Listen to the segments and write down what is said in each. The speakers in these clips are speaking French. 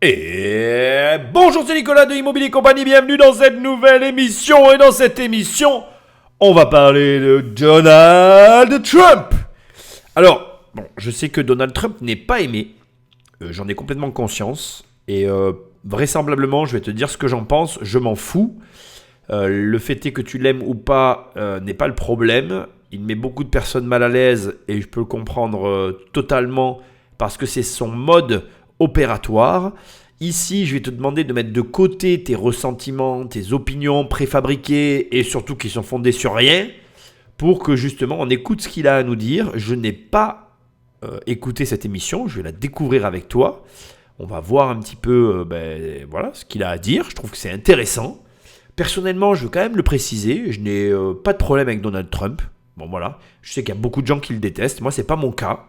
Et bonjour, c'est Nicolas de Immobilier Compagnie, bienvenue dans cette nouvelle émission. Et dans cette émission, on va parler de Donald Trump. Alors, je sais que Donald Trump n'est pas aimé, j'en ai complètement conscience. Et vraisemblablement, je vais te dire ce que j'en pense, je m'en fous. Le fait est que tu l'aimes ou pas n'est pas le problème. Il met beaucoup de personnes mal à l'aise et je peux le comprendre totalement parce que c'est son mode opératoire. Ici, je vais te demander de mettre de côté tes ressentiments, tes opinions préfabriquées et surtout qui sont fondées sur rien pour que justement on écoute ce qu'il a à nous dire. Je n'ai pas écouté cette émission, je vais la découvrir avec toi. On va voir un petit peu ce qu'il a à dire. Je trouve que c'est intéressant. Personnellement, je veux quand même le préciser, je n'ai pas de problème avec Donald Trump. Bon voilà, je sais qu'il y a beaucoup de gens qui le détestent. Moi, c'est pas mon cas.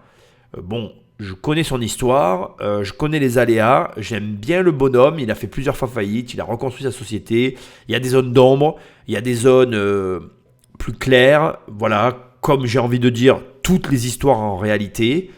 Je connais son histoire, je connais les aléas, j'aime bien le bonhomme, il a fait plusieurs fois faillite, il a reconstruit sa société, il y a des zones d'ombre, il y a des zones plus claires, voilà, comme j'ai envie de dire, toutes les histoires en réalité.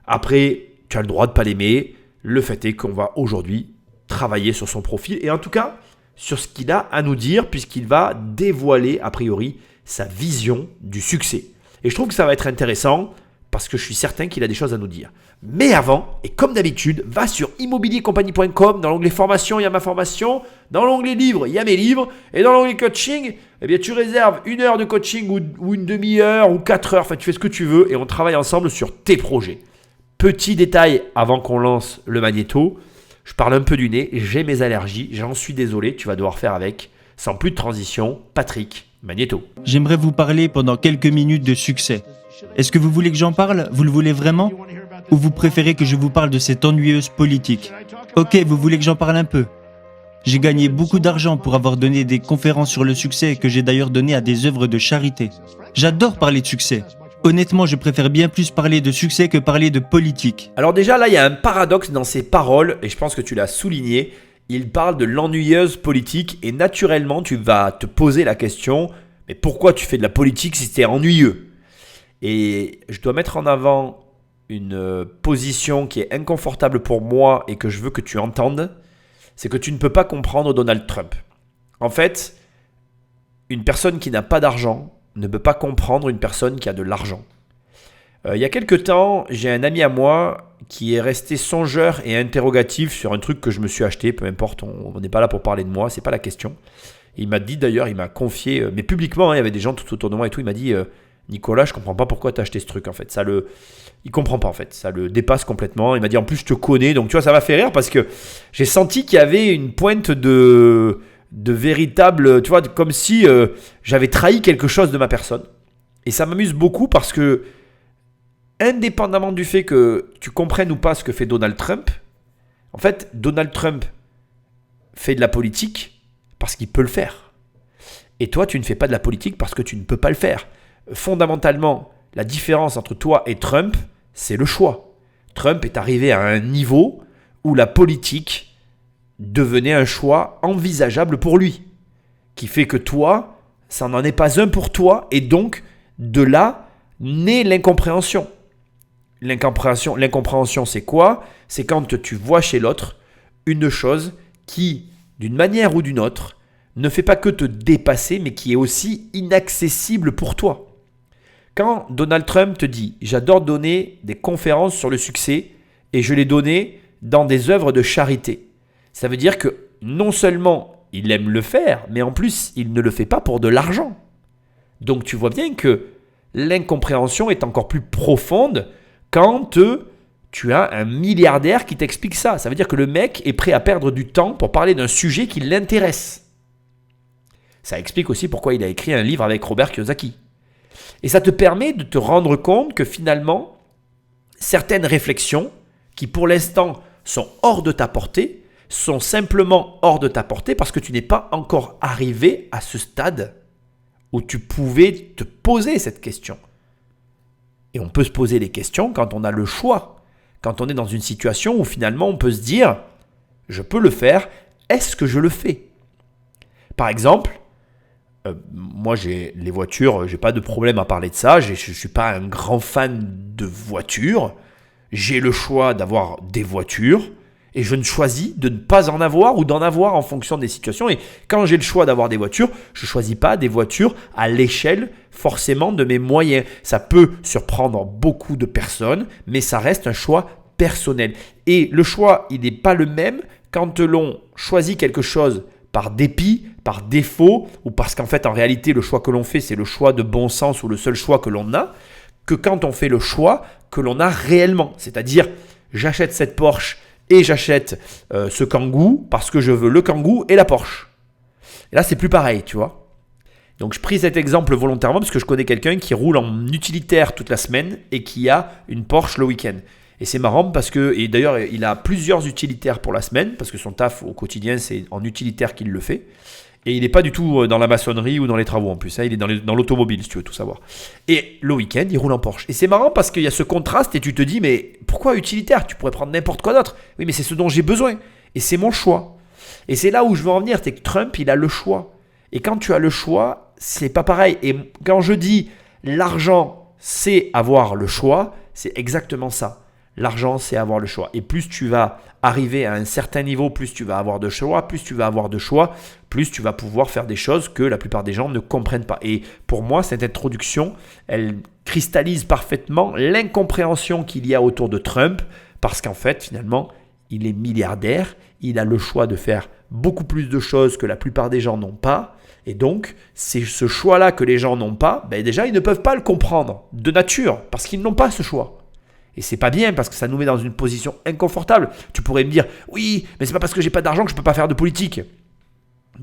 Après, tu as le droit de ne pas l'aimer, le fait est qu'on va aujourd'hui travailler sur son profil, et en tout cas, sur ce qu'il a à nous dire, puisqu'il va dévoiler, a priori, sa vision du succès. Et je trouve que ça va être intéressant, parce que je suis certain qu'il a des choses à nous dire. Mais avant, et comme d'habitude, va sur immobiliercompagnie.com, dans l'onglet formation, il y a ma formation, dans l'onglet livres, il y a mes livres, et dans l'onglet coaching, tu réserves 1 heure de coaching ou une demi-heure ou 4 heures, enfin tu fais ce que tu veux, et on travaille ensemble sur tes projets. Petit détail avant qu'on lance le magnéto, je parle un peu du nez, j'ai mes allergies, j'en suis désolé, tu vas devoir faire avec. Sans plus de transition, Patrick, magnéto. J'aimerais vous parler pendant quelques minutes de succès. Est-ce que vous voulez que j'en parle? Vous le voulez vraiment? Ou vous préférez que je vous parle de cette ennuyeuse politique? Ok, vous voulez que j'en parle un peu? J'ai gagné beaucoup d'argent pour avoir donné des conférences sur le succès que j'ai d'ailleurs donné à des œuvres de charité. J'adore parler de succès. Honnêtement, je préfère bien plus parler de succès que parler de politique. Alors déjà, là, il y a un paradoxe dans ses paroles, et je pense que tu l'as souligné. Il parle de l'ennuyeuse politique, et naturellement, tu vas te poser la question, mais pourquoi tu fais de la politique si c'est ennuyeux? Et je dois mettre en avant une position qui est inconfortable pour moi et que je veux que tu entendes, c'est que tu ne peux pas comprendre Donald Trump. En fait, une personne qui n'a pas d'argent ne peut pas comprendre une personne qui a de l'argent. Il y a quelques temps, j'ai un ami à moi qui est resté songeur et interrogatif sur un truc que je me suis acheté, peu importe, on n'est pas là pour parler de moi, c'est pas la question. Il m'a dit d'ailleurs, il m'a confié, mais publiquement, il y avait des gens tout autour de moi et tout, il m'a dit Nicolas, je comprends pas pourquoi tu as acheté ce truc en fait. Il comprend pas en fait, ça le dépasse complètement. Il m'a dit en plus je te connais, donc tu vois ça m'a fait rire parce que j'ai senti qu'il y avait une pointe de véritable, tu vois, comme si j'avais trahi quelque chose de ma personne. Et ça m'amuse beaucoup parce que indépendamment du fait que tu comprennes ou pas ce que fait Donald Trump, en fait Donald Trump fait de la politique parce qu'il peut le faire. Et toi tu ne fais pas de la politique parce que tu ne peux pas le faire. Fondamentalement, la différence entre toi et Trump, c'est le choix. Trump est arrivé à un niveau où la politique devenait un choix envisageable pour lui, qui fait que toi, ça n'en est pas un pour toi, et donc de là naît l'incompréhension. L'incompréhension, c'est quoi? C'est quand tu vois chez l'autre une chose qui, d'une manière ou d'une autre, ne fait pas que te dépasser, mais qui est aussi inaccessible pour toi. Quand Donald Trump te dit « J'adore donner des conférences sur le succès et je les donne dans des œuvres de charité », ça veut dire que non seulement il aime le faire, mais en plus il ne le fait pas pour de l'argent. Donc tu vois bien que l'incompréhension est encore plus profonde quand tu as un milliardaire qui t'explique ça. Ça veut dire que le mec est prêt à perdre du temps pour parler d'un sujet qui l'intéresse. Ça explique aussi pourquoi il a écrit un livre avec Robert Kiyosaki. Et ça te permet de te rendre compte que finalement, certaines réflexions qui pour l'instant sont hors de ta portée, sont simplement hors de ta portée parce que tu n'es pas encore arrivé à ce stade où tu pouvais te poser cette question. Et on peut se poser les questions quand on a le choix, quand on est dans une situation où finalement on peut se dire « je peux le faire, est-ce que je le fais ?» Par exemple, moi j'ai les voitures, j'ai pas de problème à parler de ça, je suis pas un grand fan de voitures, j'ai le choix d'avoir des voitures Et je ne choisis de ne pas en avoir ou d'en avoir en fonction des situations. Et quand j'ai le choix d'avoir des voitures, je ne choisis pas des voitures à l'échelle forcément de mes moyens. Ça peut surprendre beaucoup de personnes, mais ça reste un choix personnel. Et le choix, il n'est pas le même quand l'on choisit quelque chose par dépit, par défaut, ou parce qu'en fait, en réalité, le choix que l'on fait, c'est le choix de bon sens ou le seul choix que l'on a, que quand on fait le choix que l'on a réellement. C'est-à-dire, j'achète cette Porsche et j'achète ce Kangoo parce que je veux le Kangoo et la Porsche. Et là, c'est plus pareil, tu vois. Donc, je pris cet exemple volontairement parce que je connais quelqu'un qui roule en utilitaire toute la semaine et qui a une Porsche le week-end. Et c'est marrant parce que, et d'ailleurs, il a plusieurs utilitaires pour la semaine parce que son taf au quotidien, c'est en utilitaire qu'il le fait. Et il n'est pas du tout dans la maçonnerie ou dans les travaux en plus. Hein. Il est dans l'automobile, si tu veux tout savoir. Et le week-end, il roule en Porsche. Et c'est marrant parce qu'il y a ce contraste et tu te dis, mais pourquoi utilitaire? Tu pourrais prendre n'importe quoi d'autre. Oui, mais c'est ce dont j'ai besoin. Et c'est mon choix. Et c'est là où je veux en venir. C'est que Trump, il a le choix. Et quand tu as le choix, c'est pas pareil. Et quand je dis l'argent, c'est avoir le choix, c'est exactement ça. L'argent, c'est avoir le choix. Et plus tu vas arriver à un certain niveau, plus tu vas avoir de choix, plus tu vas pouvoir faire des choses que la plupart des gens ne comprennent pas. Et pour moi, cette introduction, elle cristallise parfaitement l'incompréhension qu'il y a autour de Trump, parce qu'en fait, finalement, il est milliardaire, il a le choix de faire beaucoup plus de choses que la plupart des gens n'ont pas. Et donc, c'est ce choix-là que les gens n'ont pas, déjà, ils ne peuvent pas le comprendre de nature, parce qu'ils n'ont pas ce choix. Et c'est pas bien parce que ça nous met dans une position inconfortable. Tu pourrais me dire, oui, mais c'est pas parce que j'ai pas d'argent que je peux pas faire de politique.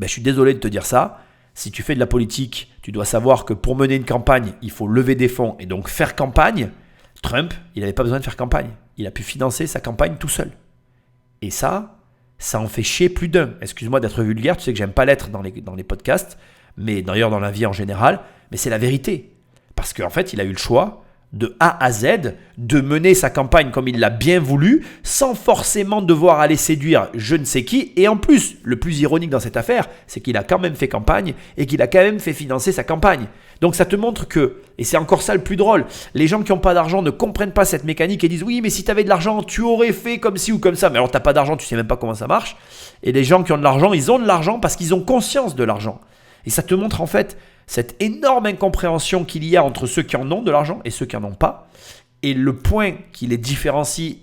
Je suis désolé de te dire ça. Si tu fais de la politique, tu dois savoir que pour mener une campagne, il faut lever des fonds et donc faire campagne. Trump, il n'avait pas besoin de faire campagne. Il a pu financer sa campagne tout seul. Et ça en fait chier plus d'un. Excuse-moi d'être vulgaire, tu sais que j'aime pas l'être dans les podcasts, mais d'ailleurs dans la vie en général, mais c'est la vérité. Parce qu'en fait, il a eu le choix de A à Z, de mener sa campagne comme il l'a bien voulu, sans forcément devoir aller séduire je ne sais qui. Et en plus, le plus ironique dans cette affaire, c'est qu'il a quand même fait campagne et qu'il a quand même fait financer sa campagne. Donc ça te montre que, et c'est encore ça le plus drôle, les gens qui n'ont pas d'argent ne comprennent pas cette mécanique et disent oui, mais si tu avais de l'argent, tu aurais fait comme ci ou comme ça. Mais alors tu n'as pas d'argent, tu ne sais même pas comment ça marche. Et les gens qui ont de l'argent, ils ont de l'argent parce qu'ils ont conscience de l'argent. Et ça te montre en fait cette énorme incompréhension qu'il y a entre ceux qui en ont de l'argent et ceux qui n'en ont pas. Et le point qui les différencie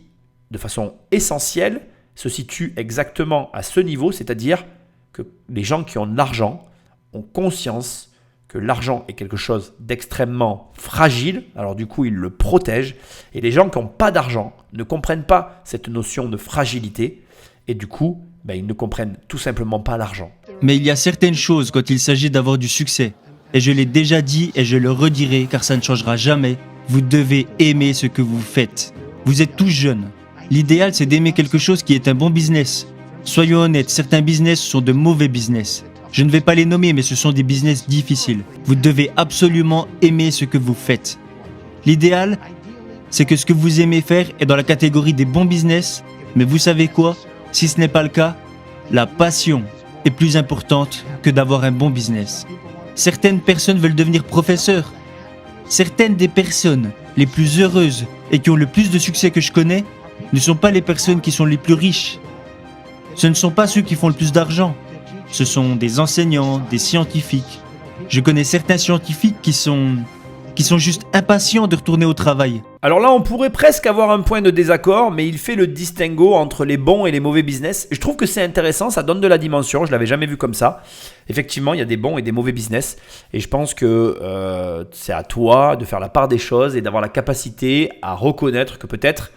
de façon essentielle se situe exactement à ce niveau, c'est-à-dire que les gens qui ont de l'argent ont conscience que l'argent est quelque chose d'extrêmement fragile, alors du coup ils le protègent, et les gens qui n'ont pas d'argent ne comprennent pas cette notion de fragilité, et du coup ils ne comprennent tout simplement pas l'argent. Mais il y a certaines choses quand il s'agit d'avoir du succès. Et je l'ai déjà dit et je le redirai car ça ne changera jamais. Vous devez aimer ce que vous faites. Vous êtes tous jeunes. L'idéal, c'est d'aimer quelque chose qui est un bon business. Soyons honnêtes, certains business sont de mauvais business. Je ne vais pas les nommer, mais ce sont des business difficiles. Vous devez absolument aimer ce que vous faites. L'idéal, c'est que ce que vous aimez faire est dans la catégorie des bons business. Mais vous savez quoi? Si ce n'est pas le cas, la passion est plus importante que d'avoir un bon business. Certaines personnes veulent devenir professeurs. Certaines des personnes les plus heureuses et qui ont le plus de succès que je connais ne sont pas les personnes qui sont les plus riches. Ce ne sont pas ceux qui font le plus d'argent. Ce sont des enseignants, des scientifiques. Je connais certains scientifiques qui sont juste impatients de retourner au travail. Alors là, on pourrait presque avoir un point de désaccord, mais il fait le distinguo entre les bons et les mauvais business. Je trouve que c'est intéressant, ça donne de la dimension, je ne l'avais jamais vu comme ça. Effectivement, il y a des bons et des mauvais business, et je pense que c'est à toi de faire la part des choses et d'avoir la capacité à reconnaître que peut-être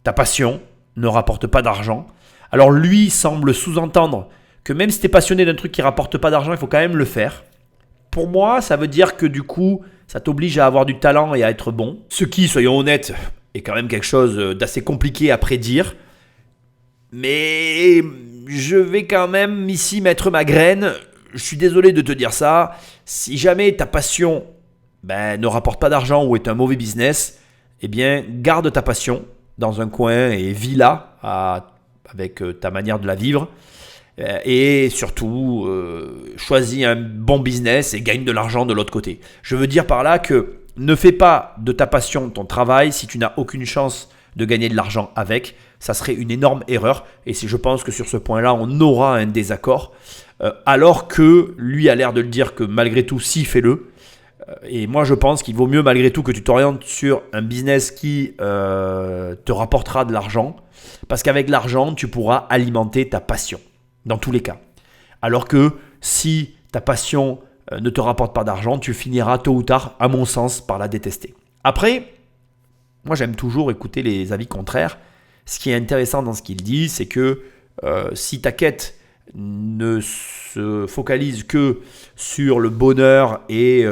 ta passion ne rapporte pas d'argent. Alors lui semble sous-entendre que même si tu es passionné d'un truc qui ne rapporte pas d'argent, il faut quand même le faire. Pour moi, ça veut dire que du coup, ça t'oblige à avoir du talent et à être bon. Ce qui, soyons honnêtes, est quand même quelque chose d'assez compliqué à prédire. Mais je vais quand même ici mettre ma graine. Je suis désolé de te dire ça. Si jamais ta passion ne rapporte pas d'argent ou est un mauvais business, eh bien, garde ta passion dans un coin et vis-la avec ta manière de la vivre. Et surtout, choisis un bon business et gagne de l'argent de l'autre côté. Je veux dire par là que ne fais pas de ta passion ton travail si tu n'as aucune chance de gagner de l'argent avec. Ça serait une énorme erreur. Et je pense que sur ce point-là, on aura un désaccord. Alors que lui a l'air de le dire que malgré tout, si, fais-le. Et moi, je pense qu'il vaut mieux malgré tout que tu t'orientes sur un business qui te rapportera de l'argent. Parce qu'avec l'argent, tu pourras alimenter ta passion. Dans tous les cas. Alors que si ta passion ne te rapporte pas d'argent, tu finiras tôt ou tard, à mon sens, par la détester. Après, moi j'aime toujours écouter les avis contraires. Ce qui est intéressant dans ce qu'il dit, c'est que si ta quête ne se focalise que sur le bonheur et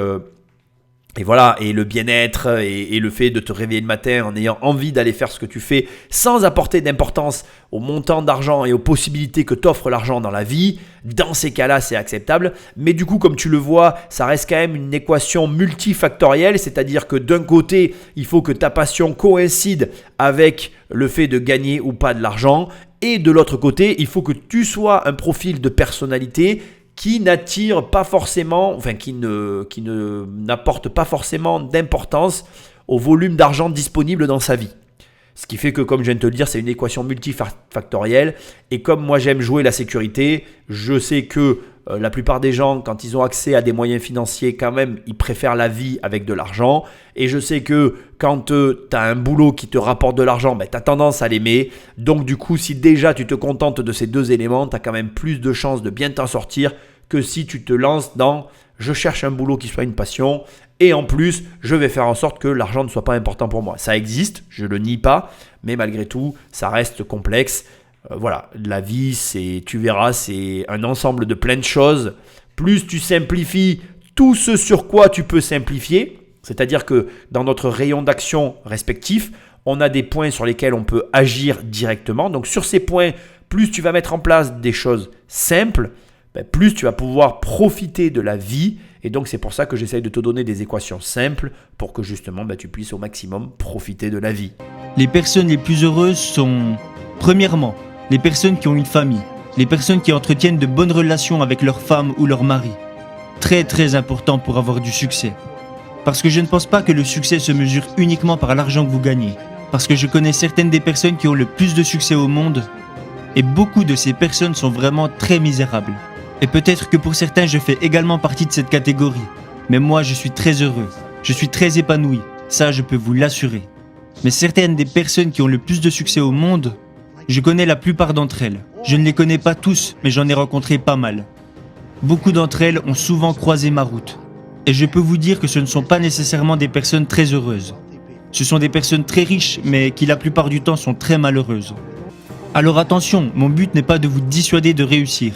le bien-être et le fait de te réveiller le matin en ayant envie d'aller faire ce que tu fais sans apporter d'importance au montant d'argent et aux possibilités que t'offre l'argent dans la vie, dans ces cas-là, c'est acceptable. Mais du coup, comme tu le vois, ça reste quand même une équation multifactorielle, c'est-à-dire que d'un côté, il faut que ta passion coïncide avec le fait de gagner ou pas de l'argent et de l'autre côté, il faut que tu sois un profil de personnalité qui n'attire pas forcément, qui n'apporte pas forcément d'importance au volume d'argent disponible dans sa vie. Ce qui fait que, comme je viens de te le dire, c'est une équation multifactorielle. Et comme moi j'aime jouer la sécurité, je sais que la plupart des gens, quand ils ont accès à des moyens financiers, quand même, ils préfèrent la vie avec de l'argent. Et je sais que quand tu as un boulot qui te rapporte de l'argent, tu as tendance à l'aimer. Donc du coup, si déjà tu te contentes de ces deux éléments, tu as quand même plus de chances de bien t'en sortir que si tu te lances dans « je cherche un boulot qui soit une passion » et en plus, je vais faire en sorte que l'argent ne soit pas important pour moi. Ça existe, je ne le nie pas, mais malgré tout, ça reste complexe. Voilà, la vie, tu verras, c'est un ensemble de plein de choses. Plus tu simplifies tout ce sur quoi tu peux simplifier, c'est-à-dire que dans notre rayon d'action respectif, on a des points sur lesquels on peut agir directement. Donc sur ces points, plus tu vas mettre en place des choses simples, plus tu vas pouvoir profiter de la vie. Et donc c'est pour ça que j'essaye de te donner des équations simples pour que justement tu puisses au maximum profiter de la vie. Les personnes les plus heureuses sont, premièrement, les personnes qui ont une famille, les personnes qui entretiennent de bonnes relations avec leur femme ou leur mari. Très très important pour avoir du succès. Parce que je ne pense pas que le succès se mesure uniquement par l'argent que vous gagnez. Parce que je connais certaines des personnes qui ont le plus de succès au monde et beaucoup de ces personnes sont vraiment très misérables. Et peut-être que pour certains, je fais également partie de cette catégorie. Mais moi, je suis très heureux. Je suis très épanoui. Ça, je peux vous l'assurer. Mais certaines des personnes qui ont le plus de succès au monde, je connais la plupart d'entre elles. Je ne les connais pas tous, mais j'en ai rencontré pas mal. Beaucoup d'entre elles ont souvent croisé ma route. Et je peux vous dire que ce ne sont pas nécessairement des personnes très heureuses. Ce sont des personnes très riches, mais qui la plupart du temps sont très malheureuses. Alors attention, mon but n'est pas de vous dissuader de réussir.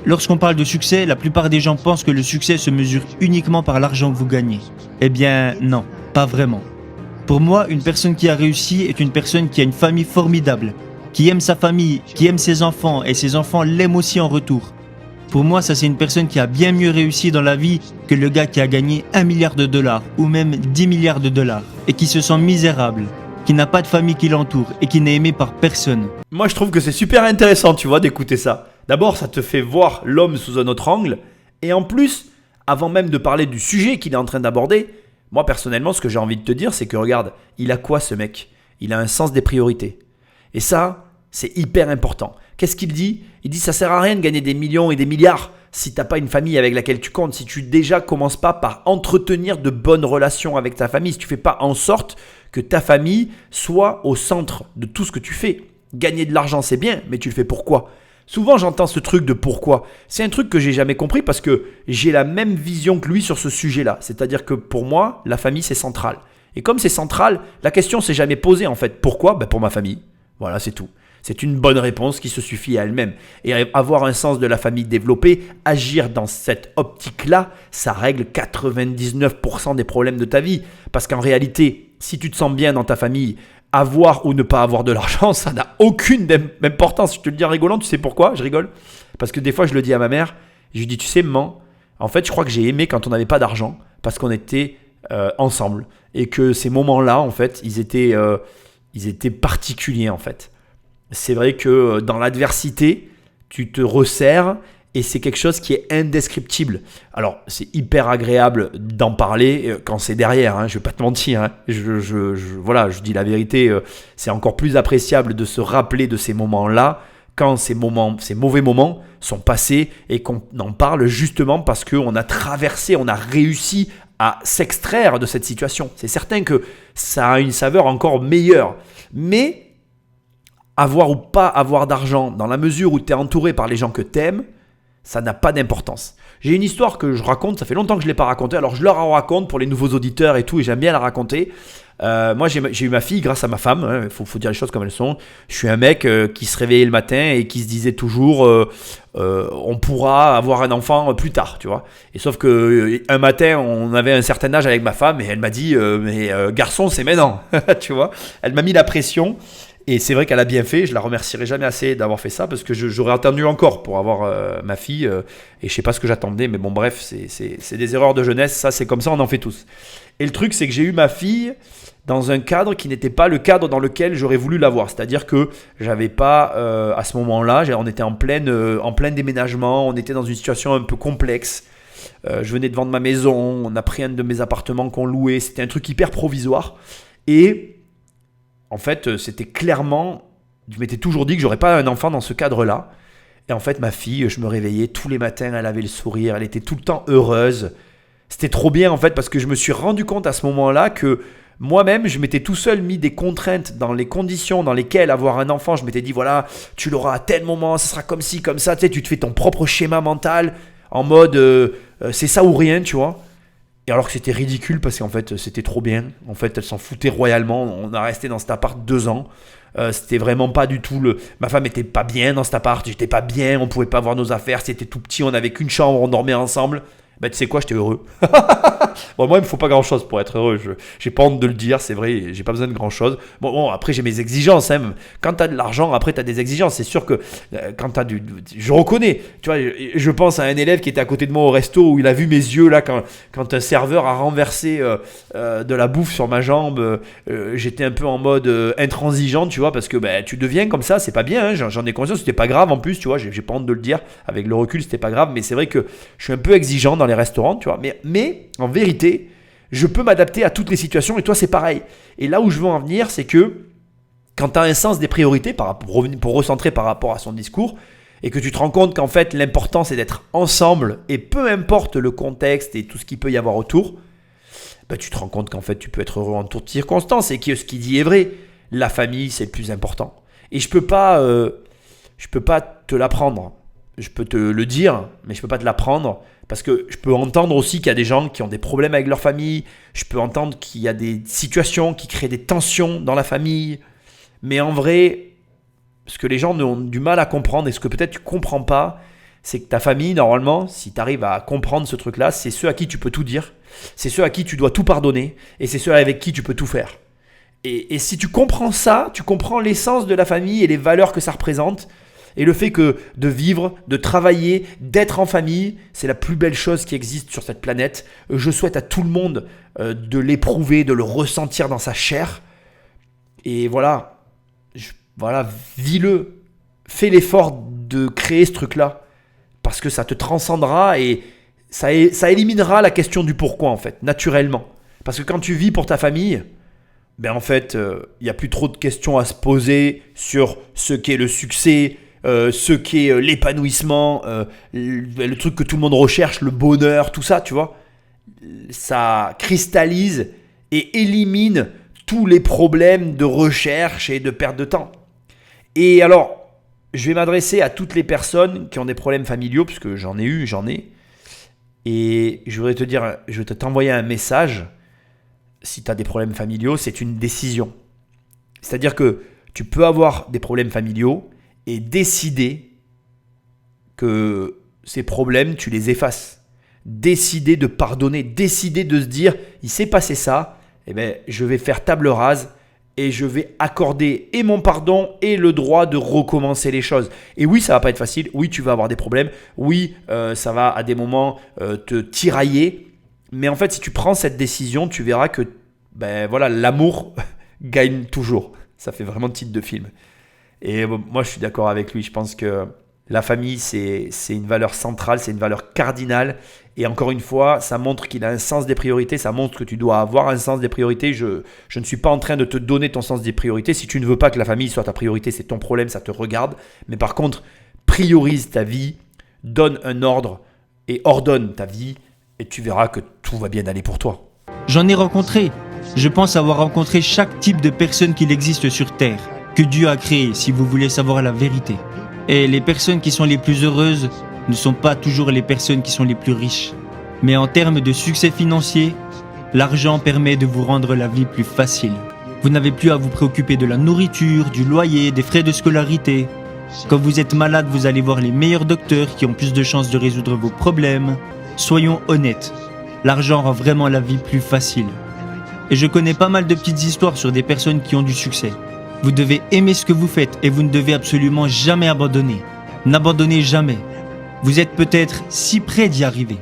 Lorsqu'on parle de succès, la plupart des gens pensent que le succès se mesure uniquement par l'argent que vous gagnez. Eh bien, non, pas vraiment. Pour moi, une personne qui a réussi est une personne qui a une famille formidable, qui aime sa famille, qui aime ses enfants et ses enfants l'aiment aussi en retour. Pour moi, ça c'est une personne qui a bien mieux réussi dans la vie que le gars qui a gagné 1 milliard de dollars ou même 10 milliards de dollars et qui se sent misérable, qui n'a pas de famille qui l'entoure et qui n'est aimé par personne. Moi, je trouve que c'est super intéressant, tu vois, d'écouter ça. D'abord, ça te fait voir l'homme sous un autre angle. Et en plus, avant même de parler du sujet qu'il est en train d'aborder, moi, personnellement, ce que j'ai envie de te dire, c'est que regarde, il a quoi ce mec ? Il a un sens des priorités. Et ça, c'est hyper important. Qu'est-ce qu'il dit ? Il dit, ça sert à rien de gagner des millions et des milliards si tu n'as pas une famille avec laquelle tu comptes, si tu déjà commences pas par entretenir de bonnes relations avec ta famille, si tu fais pas en sorte que ta famille soit au centre de tout ce que tu fais. Gagner de l'argent, c'est bien, mais tu le fais pourquoi ? Souvent, j'entends ce truc de pourquoi. C'est un truc que j'ai jamais compris parce que j'ai la même vision que lui sur ce sujet-là. C'est-à-dire que pour moi, la famille, c'est central. Et comme c'est central, la question s'est jamais posée en fait. Pourquoi ? Pour ma famille. Voilà, c'est tout. C'est une bonne réponse qui se suffit à elle-même. Et avoir un sens de la famille développé, agir dans cette optique-là, ça règle 99% des problèmes de ta vie. Parce qu'en réalité, si tu te sens bien dans ta famille, avoir ou ne pas avoir de l'argent, ça n'a aucune importance. Je te le dis en rigolant, tu sais pourquoi ? Je rigole. Parce que des fois, je le dis à ma mère, je lui dis, tu sais, maman, en fait, je crois que j'ai aimé quand on n'avait pas d'argent parce qu'on était ensemble. Et que ces moments-là, en fait, ils étaient particuliers, en fait. C'est vrai que dans l'adversité, tu te resserres et c'est quelque chose qui est indescriptible. Alors, c'est hyper agréable d'en parler quand c'est derrière, hein, je vais pas te mentir. Hein. Voilà, je dis la vérité, c'est encore plus appréciable de se rappeler de ces moments-là quand ces mauvais moments sont passés et qu'on en parle justement parce qu'on a traversé, on a réussi à s'extraire de cette situation. C'est certain que ça a une saveur encore meilleure. Mais avoir ou pas avoir d'argent, dans la mesure où tu es entouré par les gens que tu aimes, ça n'a pas d'importance. J'ai une histoire que je raconte, ça fait longtemps que je ne l'ai pas racontée, alors je leur en raconte pour les nouveaux auditeurs et tout, et j'aime bien la raconter. Moi j'ai eu ma fille grâce à ma femme, hein, faut dire les choses comme elles sont. Je suis un mec qui se réveillait le matin et qui se disait toujours on pourra avoir un enfant plus tard, tu vois. Et sauf que un matin on avait un certain âge avec ma femme et elle m'a dit garçon c'est maintenant, tu vois. Elle m'a mis la pression. Et c'est vrai qu'elle a bien fait, je la remercierai jamais assez d'avoir fait ça parce que j'aurais attendu encore pour avoir ma fille et je sais pas ce que j'attendais, mais bon bref, c'est des erreurs de jeunesse, ça c'est comme ça, on en fait tous. Et le truc c'est que j'ai eu ma fille dans un cadre qui n'était pas le cadre dans lequel j'aurais voulu l'avoir, c'est-à-dire que j'avais pas à ce moment-là, on était en plein déménagement, on était dans une situation un peu complexe, je venais de vendre ma maison, on a pris un de mes appartements qu'on louait, c'était un truc hyper provisoire et en fait, c'était clairement, je m'étais toujours dit que j'aurais pas un enfant dans ce cadre-là. Et en fait, ma fille, je me réveillais tous les matins, elle avait le sourire, elle était tout le temps heureuse. C'était trop bien en fait parce que je me suis rendu compte à ce moment-là que moi-même, je m'étais tout seul mis des contraintes dans les conditions dans lesquelles avoir un enfant. Je m'étais dit, voilà, tu l'auras à tel moment, ça sera comme ci, comme ça. Tu sais, tu te fais ton propre schéma mental en mode c'est ça ou rien, tu vois. Et alors que c'était ridicule parce qu'en fait c'était trop bien. En fait elle s'en foutait royalement. On a resté dans cet appart 2 ans. C'était vraiment pas du tout ma femme était pas bien dans cet appart. J'étais pas bien. On pouvait pas voir nos affaires. C'était tout petit. On avait qu'une chambre. On dormait ensemble. Ben tu sais quoi, j'étais heureux. Bon, moi il me faut pas grand chose pour être heureux. J'ai pas honte de le dire, c'est vrai. J'ai pas besoin de grand chose. Bon après j'ai mes exigences. Hein. Quand t'as de l'argent, après t'as des exigences. C'est sûr que quand t'as je reconnais. Tu vois, je pense à un élève qui était à côté de moi au resto où il a vu mes yeux là quand un serveur a renversé de la bouffe sur ma jambe. J'étais un peu en mode intransigeant, tu vois, parce que tu deviens comme ça, c'est pas bien. Hein. J'en ai conscience. C'était pas grave en plus, tu vois. J'ai pas honte de le dire. Avec le recul, c'était pas grave. Mais c'est vrai que je suis un peu exigeant dans les restaurants, tu vois. Mais en vérité, je peux m'adapter à toutes les situations et toi c'est pareil. Et là où je veux en venir, c'est que quand tu as un sens des priorités pour recentrer par rapport à son discours et que tu te rends compte qu'en fait l'important c'est d'être ensemble et peu importe le contexte et tout ce qu'il peut y avoir autour, tu te rends compte qu'en fait tu peux être heureux en toutes circonstances et que ce qu'il dit est vrai. La famille c'est le plus important. Et je peux pas te l'apprendre. Je peux te le dire, mais je peux pas te l'apprendre. Parce que je peux entendre aussi qu'il y a des gens qui ont des problèmes avec leur famille. Je peux entendre qu'il y a des situations qui créent des tensions dans la famille. Mais en vrai, ce que les gens ont du mal à comprendre et ce que peut-être tu ne comprends pas, c'est que ta famille, normalement, si tu arrives à comprendre ce truc-là, c'est ceux à qui tu peux tout dire. C'est ceux à qui tu dois tout pardonner. Et c'est ceux avec qui tu peux tout faire. Et si tu comprends ça, tu comprends l'essence de la famille et les valeurs que ça représente. Et le fait que de vivre, de travailler, d'être en famille, c'est la plus belle chose qui existe sur cette planète. Je souhaite à tout le monde de l'éprouver, de le ressentir dans sa chair. Et voilà, vis-le. Fais l'effort de créer ce truc-là. Parce que ça te transcendra et ça éliminera la question du pourquoi en fait, naturellement. Parce que quand tu vis pour ta famille, en fait, il n'y a plus trop de questions à se poser sur ce qu'est le succès, ce qu'est l'épanouissement, le truc que tout le monde recherche, le bonheur, tout ça, tu vois. Ça cristallise et élimine tous les problèmes de recherche et de perte de temps. Et alors, je vais m'adresser à toutes les personnes qui ont des problèmes familiaux, puisque j'en ai. Et je voudrais te dire, je vais t'envoyer un message. Si tu as des problèmes familiaux, c'est une décision. C'est-à-dire que tu peux avoir des problèmes familiaux et décider que ces problèmes, tu les effaces. Décider de pardonner, décider de se dire, il s'est passé ça, je vais faire table rase et je vais accorder et mon pardon et le droit de recommencer les choses. Et oui, ça va pas être facile, oui, tu vas avoir des problèmes, oui, ça va à des moments te tirailler, mais en fait, si tu prends cette décision, tu verras que l'amour gagne toujours. Ça fait vraiment titre de film. Et moi, je suis d'accord avec lui. Je pense que La famille, c'est une valeur centrale, c'est une valeur cardinale. Et encore une fois, ça montre qu'il a un sens des priorités, ça montre que tu dois avoir un sens des priorités. Je ne suis pas en train de te donner ton sens des priorités. Si tu ne veux pas que la famille soit ta priorité, c'est ton problème, ça te regarde. Mais par contre, priorise ta vie, donne un ordre et ordonne ta vie et tu verras que tout va bien aller pour toi. J'en ai rencontré. Je pense avoir rencontré chaque type de personne qu'il existe sur Terre, que Dieu a créé, si vous voulez savoir la vérité. Et les personnes qui sont les plus heureuses ne sont pas toujours les personnes qui sont les plus riches. Mais en termes de succès financier, l'argent permet de vous rendre la vie plus facile. Vous n'avez plus à vous préoccuper de la nourriture, du loyer, des frais de scolarité. Quand vous êtes malade, vous allez voir les meilleurs docteurs qui ont plus de chances de résoudre vos problèmes. Soyons honnêtes, l'argent rend vraiment la vie plus facile. Et je connais pas mal de petites histoires sur des personnes qui ont du succès. Vous devez aimer ce que vous faites et vous ne devez absolument jamais abandonner. N'abandonnez jamais. Vous êtes peut-être si près d'y arriver.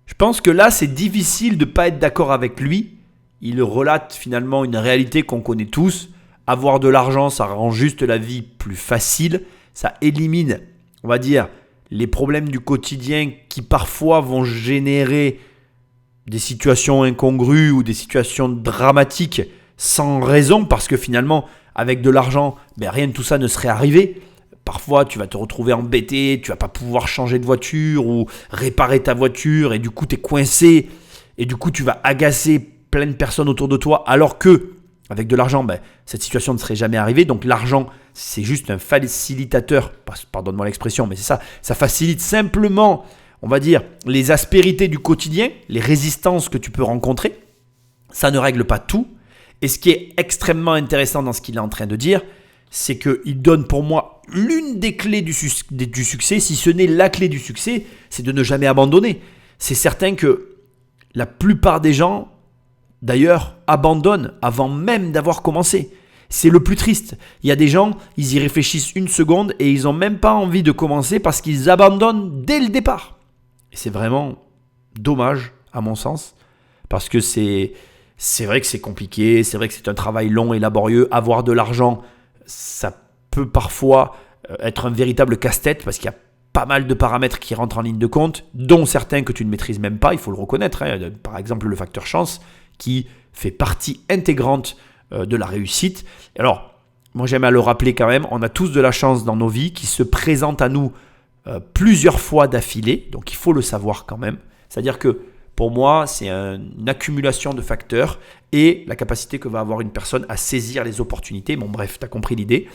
Je pense que là, c'est difficile de ne pas être d'accord avec lui. Il relate finalement une réalité qu'on connaît tous. Avoir de l'argent, ça rend juste la vie plus facile. Ça élimine, on va dire, les problèmes du quotidien qui parfois vont générer des situations incongrues ou des situations dramatiques sans raison, parce que finalement, avec de l'argent, rien de tout ça ne serait arrivé. Parfois, tu vas te retrouver embêté, tu vas pas pouvoir changer de voiture ou réparer ta voiture et du coup, tu es coincé et du coup, tu vas agacer plein de personnes autour de toi alors que, avec de l'argent, cette situation ne serait jamais arrivée. Donc, l'argent, c'est juste un facilitateur, pardonne-moi l'expression, mais c'est ça, ça facilite simplement, on va dire, les aspérités du quotidien, les résistances que tu peux rencontrer. Ça ne règle pas tout. Et ce qui est extrêmement intéressant dans ce qu'il est en train de dire, c'est qu'il donne pour moi l'une des clés du succès, si ce n'est la clé du succès, c'est de ne jamais abandonner. C'est certain que la plupart des gens, d'ailleurs, abandonnent avant même d'avoir commencé. C'est le plus triste. Il y a des gens, ils y réfléchissent une seconde et ils n'ont même pas envie de commencer parce qu'ils abandonnent dès le départ. Et c'est vraiment dommage, à mon sens, parce que c'est vrai que c'est compliqué, c'est vrai que c'est un travail long et laborieux. Avoir de l'argent, ça peut parfois être un véritable casse-tête parce qu'il y a pas mal de paramètres qui rentrent en ligne de compte, dont certains que tu ne maîtrises même pas, il faut le reconnaître. Par exemple, le facteur chance qui fait partie intégrante de la réussite. Alors, moi j'aime à le rappeler quand même, on a tous de la chance dans nos vies qui se présente à nous plusieurs fois d'affilée, donc il faut le savoir quand même. C'est-à-dire que pour moi, c'est une accumulation de facteurs et la capacité que va avoir une personne à saisir les opportunités. Bon bref, tu as compris l'idée.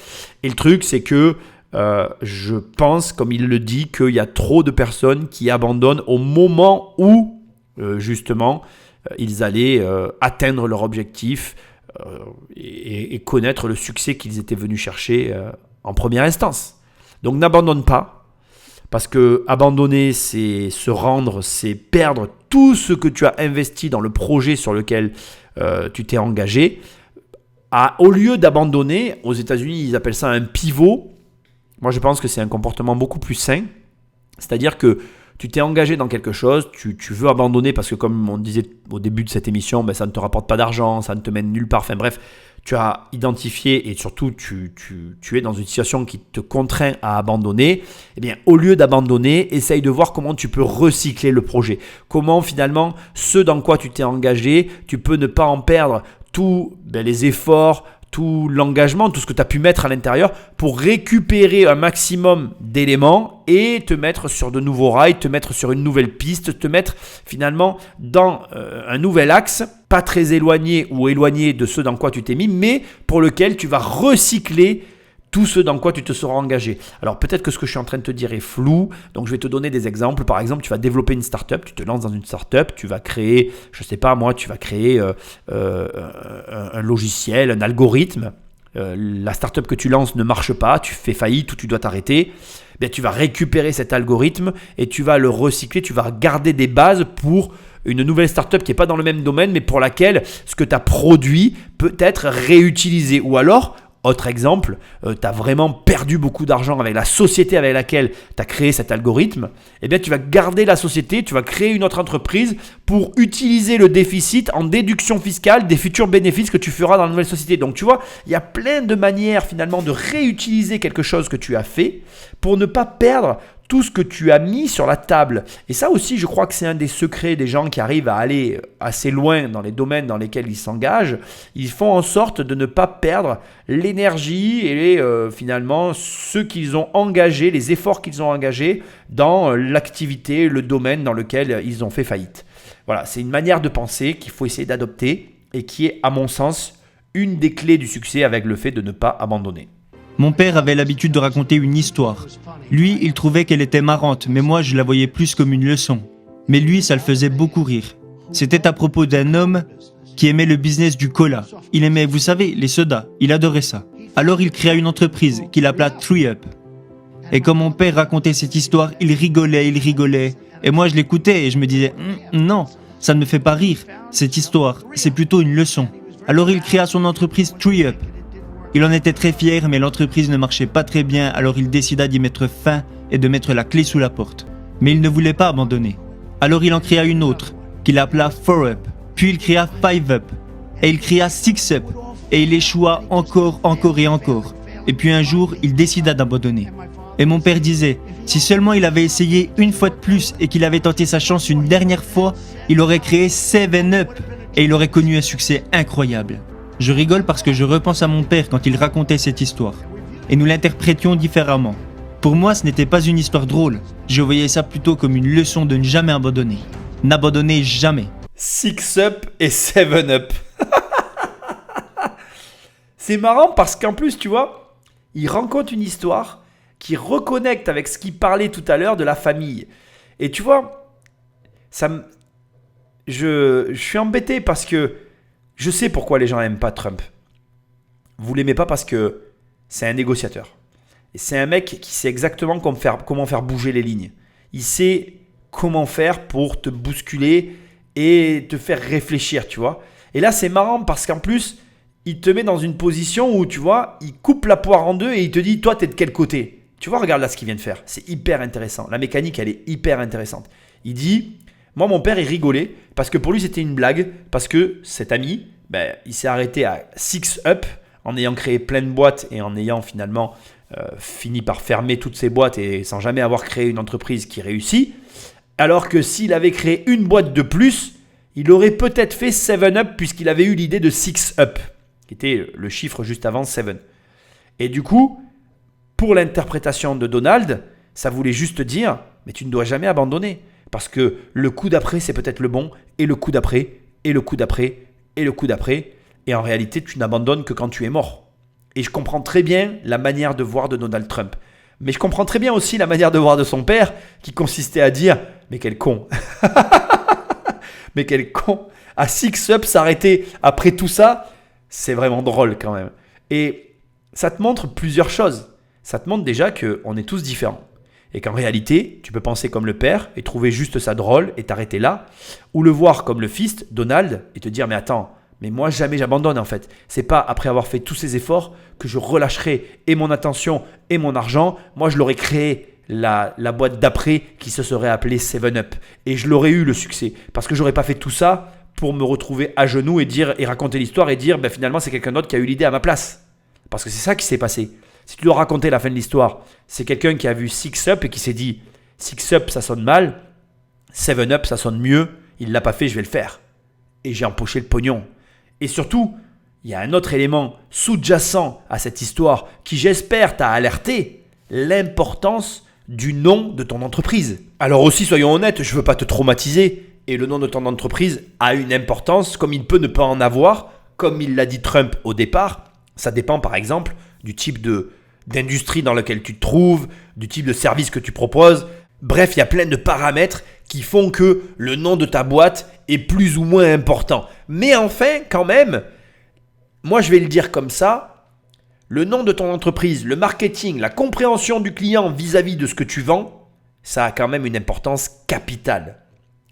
Et le truc, c'est que je pense, comme il le dit, qu'il y a trop de personnes qui abandonnent au moment où, justement, ils allaient atteindre leur objectif et connaître le succès qu'ils étaient venus chercher en première instance. Donc n'abandonne pas. Parce que abandonner, c'est se rendre, c'est perdre tout ce que tu as investi dans le projet sur lequel tu t'es engagé. Au lieu d'abandonner, aux États-Unis, ils appellent ça un pivot. Moi, je pense que c'est un comportement beaucoup plus sain. C'est-à-dire que tu t'es engagé dans quelque chose, tu veux abandonner parce que comme on disait au début de cette émission, ça ne te rapporte pas d'argent, ça ne te mène nulle part. Enfin bref, tu as identifié et surtout tu es dans une situation qui te contraint à abandonner. Eh bien, au lieu d'abandonner, essaye de voir comment tu peux recycler le projet. Comment finalement, ce dans quoi tu t'es engagé, tu peux ne pas en perdre tous les efforts, tout l'engagement, tout ce que tu as pu mettre à l'intérieur pour récupérer un maximum d'éléments et te mettre sur de nouveaux rails, te mettre sur une nouvelle piste, te mettre finalement dans un nouvel axe, pas très éloigné ou éloigné de ce dans quoi tu t'es mis, mais pour lequel tu vas recycler tout ce dans quoi tu te seras engagé. Alors peut-être que ce que je suis en train de te dire est flou, donc je vais te donner des exemples. Par exemple, tu vas développer une startup, tu te lances dans une startup, tu vas créer, tu vas créer un logiciel, un algorithme. La startup que tu lances ne marche pas, tu fais faillite ou tu dois t'arrêter. Bien, tu vas récupérer cet algorithme et tu vas le recycler, tu vas garder des bases pour une nouvelle startup qui n'est pas dans le même domaine, mais pour laquelle ce que tu as produit peut être réutilisé. Ou alors, autre exemple, tu as vraiment perdu beaucoup d'argent avec la société avec laquelle tu as créé cet algorithme, eh bien tu vas garder la société, tu vas créer une autre entreprise pour utiliser le déficit en déduction fiscale des futurs bénéfices que tu feras dans la nouvelle société. Donc tu vois, il y a plein de manières finalement de réutiliser quelque chose que tu as fait pour ne pas perdre tout ce que tu as mis sur la table. Et ça aussi, je crois que c'est un des secrets des gens qui arrivent à aller assez loin dans les domaines dans lesquels ils s'engagent. Ils font en sorte de ne pas perdre l'énergie et finalement ce qu'ils ont engagé, les efforts qu'ils ont engagés dans l'activité, le domaine dans lequel ils ont fait faillite. Voilà, c'est une manière de penser qu'il faut essayer d'adopter et qui est, à mon sens, une des clés du succès avec le fait de ne pas abandonner. Mon père avait l'habitude de raconter une histoire. Lui, il trouvait qu'elle était marrante, mais moi, je la voyais plus comme une leçon. Mais lui, ça le faisait beaucoup rire. C'était à propos d'un homme qui aimait le business du cola. Il aimait, vous savez, les sodas. Il adorait ça. Alors, il créa une entreprise qu'il appela 3UP. Et quand mon père racontait cette histoire, il rigolait. Et moi, je l'écoutais et je me disais, non, ça ne me fait pas rire. Cette histoire, c'est plutôt une leçon. Alors, il créa son entreprise 3UP. Il en était très fier, mais l'entreprise ne marchait pas très bien, alors il décida d'y mettre fin et de mettre la clé sous la porte. Mais il ne voulait pas abandonner. Alors il en créa une autre, qu'il appela 4UP. Puis il créa 5UP. Et il créa 6UP. Et il échoua encore. Et puis un jour, il décida d'abandonner. Et mon père disait, si seulement il avait essayé une fois de plus et qu'il avait tenté sa chance une dernière fois, il aurait créé 7UP. Et il aurait connu un succès incroyable. Je rigole parce que je repense à mon père quand il racontait cette histoire. Et nous l'interprétions différemment. Pour moi, ce n'était pas une histoire drôle. Je voyais ça plutôt comme une leçon de ne jamais abandonner. N'abandonnez jamais. 6UP et 7UP. C'est marrant parce qu'en plus, tu vois, il raconte une histoire qui reconnecte avec ce qu'il parlait tout à l'heure de la famille. Et tu vois, je suis embêté parce que je sais pourquoi les gens n'aiment pas Trump. Vous l'aimez pas parce que c'est un négociateur. Et c'est un mec qui sait exactement comment faire bouger les lignes. Il sait comment faire pour te bousculer et te faire réfléchir, tu vois. Et là, c'est marrant parce qu'en plus, il te met dans une position où, tu vois, il coupe la poire en deux et il te dit, toi, t'es de quel côté ? Tu vois, regarde là ce qu'il vient de faire. C'est hyper intéressant. La mécanique, elle est hyper intéressante. Il dit... Moi, mon père, il rigolait parce que pour lui, c'était une blague. Parce que cet ami, il s'est arrêté à 6UP en ayant créé plein de boîtes et en ayant finalement fini par fermer toutes ses boîtes et sans jamais avoir créé une entreprise qui réussit. Alors que s'il avait créé une boîte de plus, il aurait peut-être fait 7UP puisqu'il avait eu l'idée de 6UP, qui était le chiffre juste avant 7. Et du coup, pour l'interprétation de Donald, ça voulait juste dire, mais tu ne dois jamais abandonner. Parce que le coup d'après, c'est peut-être le bon, et le coup d'après, et le coup d'après, et le coup d'après. Et en réalité, tu n'abandonnes que quand tu es mort. Et je comprends très bien la manière de voir de Donald Trump. Mais je comprends très bien aussi la manière de voir de son père, qui consistait à dire « Mais quel con !» Mais quel con ! À 6UP, s'arrêter après tout ça, c'est vraiment drôle quand même. Et ça te montre plusieurs choses. Ça te montre déjà qu'on est tous différents. Et qu'en réalité, tu peux penser comme le père et trouver juste ça drôle et t'arrêter là, ou le voir comme le fils, Donald, et te dire mais attends, mais moi jamais j'abandonne en fait. C'est pas après avoir fait tous ces efforts que je relâcherai et mon attention et mon argent. Moi je l'aurais créé la boîte d'après qui se serait appelée 7UP et je l'aurais eu le succès parce que j'aurais pas fait tout ça pour me retrouver à genoux et raconter l'histoire et dire finalement c'est quelqu'un d'autre qui a eu l'idée à ma place. Parce que c'est ça qui s'est passé. Si tu dois raconter la fin de l'histoire, c'est quelqu'un qui a vu 6UP et qui s'est dit 6UP ça sonne mal, 7UP ça sonne mieux, il ne l'a pas fait, je vais le faire. Et j'ai empoché le pognon. Et surtout, il y a un autre élément sous-jacent à cette histoire qui j'espère t'a alerté, l'importance du nom de ton entreprise. Alors aussi, soyons honnêtes, je ne veux pas te traumatiser et le nom de ton entreprise a une importance comme il peut ne pas en avoir, comme il l'a dit Trump au départ. Ça dépend par exemple du type d'industrie dans laquelle tu te trouves, du type de service que tu proposes. Bref, il y a plein de paramètres qui font que le nom de ta boîte est plus ou moins important. Mais enfin, quand même, moi je vais le dire comme ça, le nom de ton entreprise, le marketing, la compréhension du client vis-à-vis de ce que tu vends, ça a quand même une importance capitale.